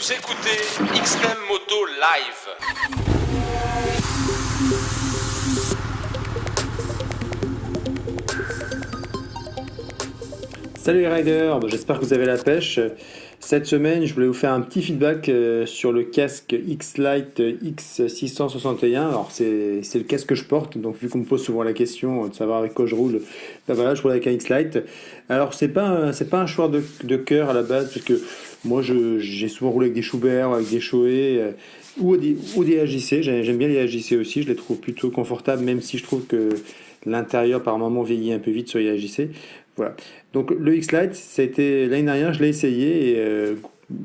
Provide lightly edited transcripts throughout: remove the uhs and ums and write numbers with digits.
Vous écoutez XM Moto Live. Salut les riders, j'espère que vous avez la pêche. Cette semaine, je voulais vous faire un petit feedback sur le casque X-Lite X661. Alors, c'est le casque que je porte, donc vu qu'on me pose souvent la question de savoir avec quoi je roule, ben voilà, je roule avec un X-Lite. Alors, c'est pas un choix de cœur à la base, parce que moi, j'ai souvent roulé avec des Schubert, avec des Shoei, ou des AJC. J'aime bien les AJC aussi, je les trouve plutôt confortables, même si je trouve que l'intérieur par moment vieillit un peu vite sur les AJC. Voilà. Donc le X-Lite, c'était l'année dernière, je l'ai essayé et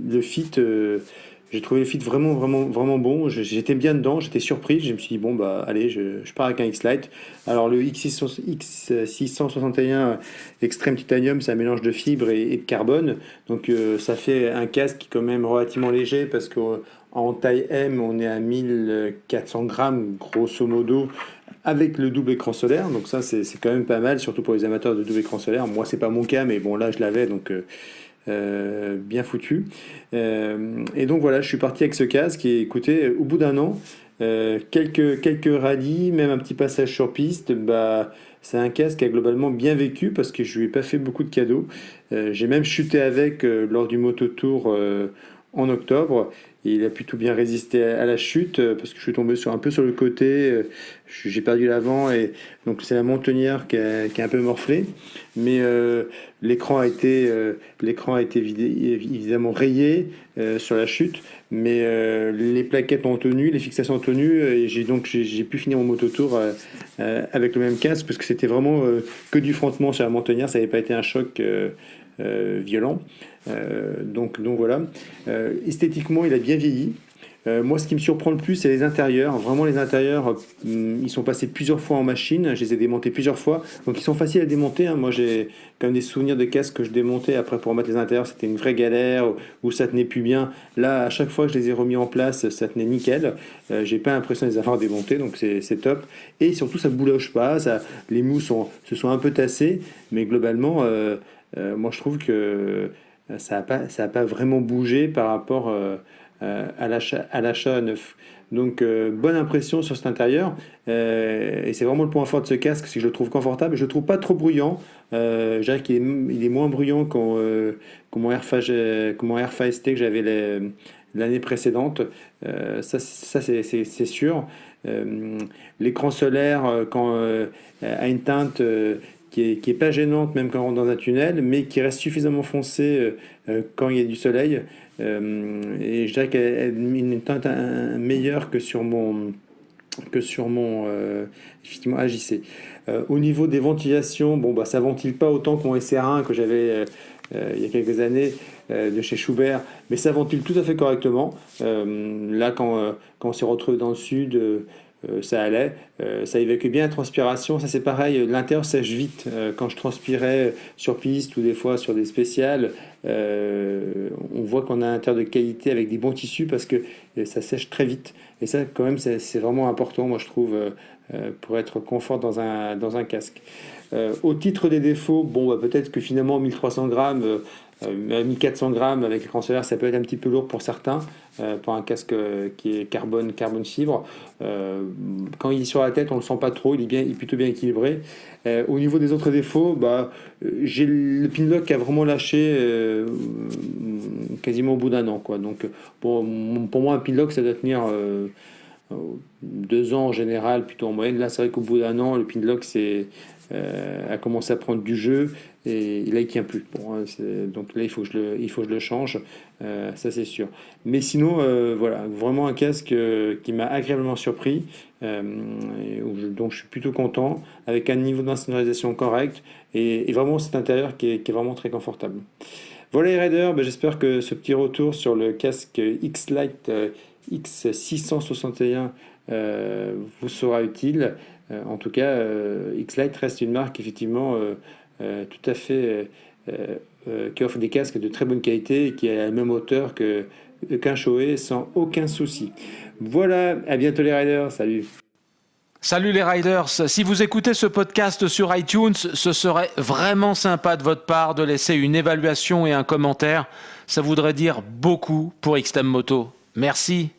le fit, j'ai trouvé le fit vraiment bon. J'étais bien dedans, j'étais surpris. Je me suis dit bon bah allez, je pars avec un X-Lite. Alors le X661 Extreme Titanium, c'est un mélange de fibres et de carbone. Donc ça fait un casque qui est quand même relativement léger parce qu'en taille M, on est à 1400 grammes grosso modo avec le double écran solaire, donc ça c'est quand même pas mal, surtout pour les amateurs de double écran solaire. Moi c'est pas mon cas, mais bon là je l'avais, donc bien foutu. Et donc voilà, je suis parti avec ce casque et écoutez, au bout d'un an, quelques rallyes, même un petit passage sur piste, bah c'est un casque qui a globalement bien vécu parce que je lui ai pas fait beaucoup de cadeaux. J'ai même chuté avec lors du Moto Tour en octobre. Et il a plutôt bien résisté à la chute parce que je suis tombé un peu sur le côté, j'ai perdu l'avant et donc c'est la montonnière qui a un peu morflé. Mais l'écran a été évidemment rayé sur la chute, mais les plaquettes ont tenu, les fixations ont tenu et j'ai pu finir mon mototour avec le même casque parce que c'était vraiment que du frottement sur la montonnière, ça n'avait pas été un choc violent. Donc voilà. Esthétiquement, il a bien vieilli. Moi, ce qui me surprend le plus, c'est les intérieurs. Vraiment, les intérieurs, ils sont passés plusieurs fois en machine. Je les ai démontés plusieurs fois. Donc, ils sont faciles à démonter, hein. Moi, j'ai quand même des souvenirs de casques que je démontais. Après, pour remettre les intérieurs, c'était une vraie galère où ça tenait plus bien. Là, à chaque fois que je les ai remis en place, ça tenait nickel. J'ai pas l'impression de les avoir démontés, donc c'est top. Et surtout, ça bouloche pas. Les mousses se sont un peu tassées. Mais globalement, moi, je trouve que ça a pas vraiment bougé par rapport à l'achat neuf. Donc, bonne impression sur cet intérieur. Et c'est vraiment le point fort de ce casque, c'est que je le trouve confortable. Je le trouve pas trop bruyant. Je dirais il est moins bruyant que mon Airfa ST que j'avais l'année précédente. Ça c'est sûr. L'écran solaire, quand a une teinte qui est pas gênante même quand on rentre dans un tunnel, mais qui reste suffisamment foncée quand il y a du soleil. Et je dirais qu'elle a une teinte meilleure que sur mon effectivement AJC. Au niveau des ventilations, bon bah ça ventile pas autant que mon SR1 que j'avais il y a quelques années de chez Schubert, mais ça ventile tout à fait correctement. Là quand on s'est retrouvé dans le sud, ça allait, ça évacue bien la transpiration, ça c'est pareil, l'intérieur sèche vite. Quand je transpirais sur piste ou des fois sur des spéciales, on voit qu'on a un intérieur de qualité avec des bons tissus parce que ça sèche très vite. Et ça quand même c'est vraiment important, moi je trouve, pour être confort dans un casque. Au titre des défauts, bon bah, peut-être que finalement 1300 grammes, 1400 grammes avec l'écran solaire, ça peut être un petit peu lourd pour certains, pour un casque qui est carbone fibre. Quand il est sur la tête, on le sent pas trop, il est plutôt bien équilibré. Au niveau des autres défauts, bah, j'ai le pinlock qui a vraiment lâché quasiment au bout d'un an, quoi. Donc pour moi, un pinlock, ça doit tenir 2 ans en général, plutôt en moyenne. Là, c'est vrai qu'au bout d'un an, le pinlock a commencé à prendre du jeu et là, il tient plus. Bon, hein, donc là, il faut que je le change, ça c'est sûr. Mais sinon, voilà, vraiment un casque qui m'a agréablement surpris, donc je suis plutôt content, avec un niveau d'insonorisation correct et vraiment cet intérieur qui est vraiment très confortable. Voilà les raiders, ben, j'espère que ce petit retour sur le casque X-Lite X661 vous sera utile. En tout cas, X-Lite reste une marque effectivement tout à fait qui offre des casques de très bonne qualité et qui est à la même hauteur qu'un Shoei sans aucun souci. Voilà, à bientôt les riders, salut. Salut les riders, si vous écoutez ce podcast sur iTunes, ce serait vraiment sympa de votre part de laisser une évaluation et un commentaire. Ça voudrait dire beaucoup pour XTEM Moto. Merci.